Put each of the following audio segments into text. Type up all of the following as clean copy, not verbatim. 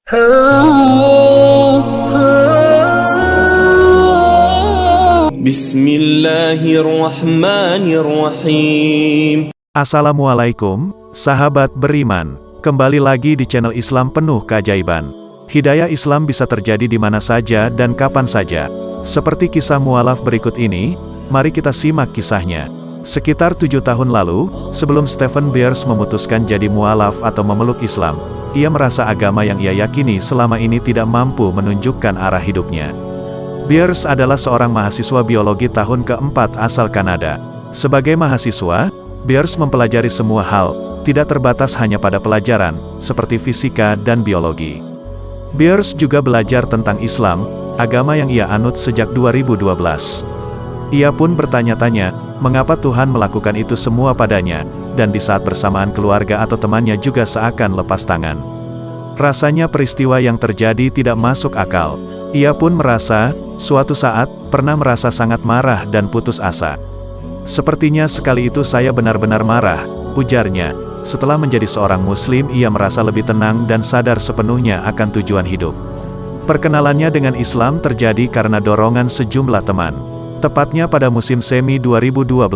Bismillahirrahmanirrahim. Assalamualaikum, sahabat beriman. Kembali lagi di channel Islam Penuh Keajaiban. Hidayah Islam bisa terjadi di mana saja dan kapan saja. Seperti kisah mualaf berikut ini, mari kita simak kisahnya. Sekitar 7 tahun lalu, sebelum Stephen Beers memutuskan jadi mualaf atau memeluk Islam, ia merasa agama yang ia yakini selama ini tidak mampu menunjukkan arah hidupnya. Beers adalah seorang mahasiswa biologi tahun keempat asal Kanada. Sebagai mahasiswa, Beers mempelajari semua hal, tidak terbatas hanya pada pelajaran, seperti fisika dan biologi. Beers juga belajar tentang Islam, agama yang ia anut sejak 2012. Ia pun bertanya-tanya, mengapa Tuhan melakukan itu semua padanya, dan di saat bersamaan keluarga atau temannya juga seakan lepas tangan. Rasanya peristiwa yang terjadi tidak masuk akal. Ia pun merasa, suatu saat, pernah merasa sangat marah dan putus asa. Sepertinya sekali itu saya benar-benar marah, ujarnya. Setelah menjadi seorang muslim ia merasa lebih tenang dan sadar sepenuhnya akan tujuan hidup. Perkenalannya dengan Islam terjadi karena dorongan sejumlah teman. Tepatnya pada musim semi 2012.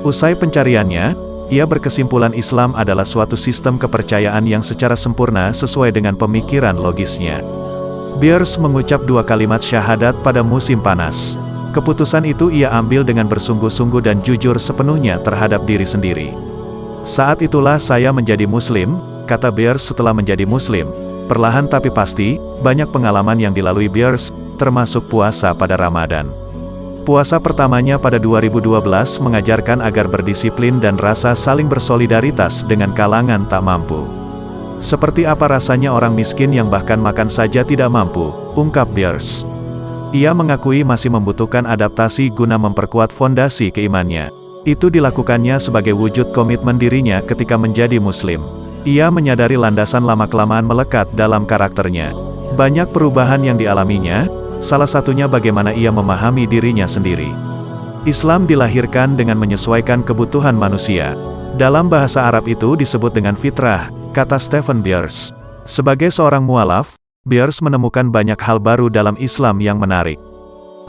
Usai pencariannya, ia berkesimpulan Islam adalah suatu sistem kepercayaan yang secara sempurna sesuai dengan pemikiran logisnya. Beers mengucap 2 kalimat syahadat pada musim panas. Keputusan itu ia ambil dengan bersungguh-sungguh dan jujur sepenuhnya terhadap diri sendiri. Saat itulah saya menjadi muslim, kata Beers setelah menjadi muslim. Perlahan tapi pasti, banyak pengalaman yang dilalui Beers, termasuk puasa pada Ramadan. Puasa pertamanya pada 2012 mengajarkan agar berdisiplin dan rasa saling bersolidaritas dengan kalangan tak mampu. Seperti apa rasanya orang miskin yang bahkan makan saja tidak mampu, ungkap Beers. Ia mengakui masih membutuhkan adaptasi guna memperkuat fondasi keimannya. Itu dilakukannya sebagai wujud komitmen dirinya ketika menjadi muslim. Ia menyadari landasan lama-kelamaan melekat dalam karakternya. Banyak perubahan yang dialaminya, salah satunya bagaimana ia memahami dirinya sendiri. Islam dilahirkan dengan menyesuaikan kebutuhan manusia. Dalam bahasa Arab itu disebut dengan fitrah, kata Stephen Beers. Sebagai seorang mualaf, Beers menemukan banyak hal baru dalam Islam yang menarik.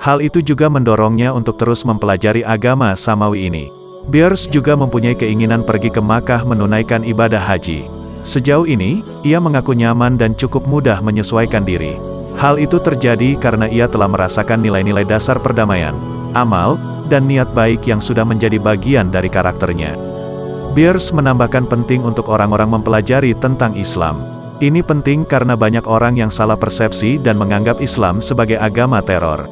Hal itu juga mendorongnya untuk terus mempelajari agama samawi ini. Beers juga mempunyai keinginan pergi ke Makkah menunaikan ibadah haji. Sejauh ini, ia mengaku nyaman dan cukup mudah menyesuaikan diri. Hal itu terjadi karena ia telah merasakan nilai-nilai dasar perdamaian, amal, dan niat baik yang sudah menjadi bagian dari karakternya. Beers menambahkan penting untuk orang-orang mempelajari tentang Islam. Ini penting karena banyak orang yang salah persepsi dan menganggap Islam sebagai agama teror.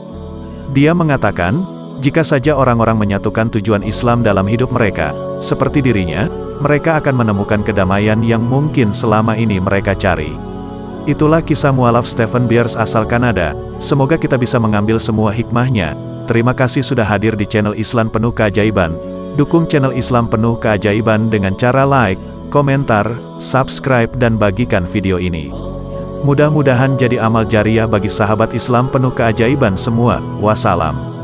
Dia mengatakan, jika saja orang-orang menyatukan tujuan Islam dalam hidup mereka, seperti dirinya, mereka akan menemukan kedamaian yang mungkin selama ini mereka cari. Itulah kisah mualaf Stephen Beers asal Kanada. Semoga kita bisa mengambil semua hikmahnya. Terima kasih sudah hadir di channel Islam Penuh Keajaiban. Dukung channel Islam Penuh Keajaiban dengan cara like, komentar, subscribe dan bagikan video ini. Mudah-mudahan jadi amal jariah bagi sahabat Islam Penuh Keajaiban semua. Wassalam.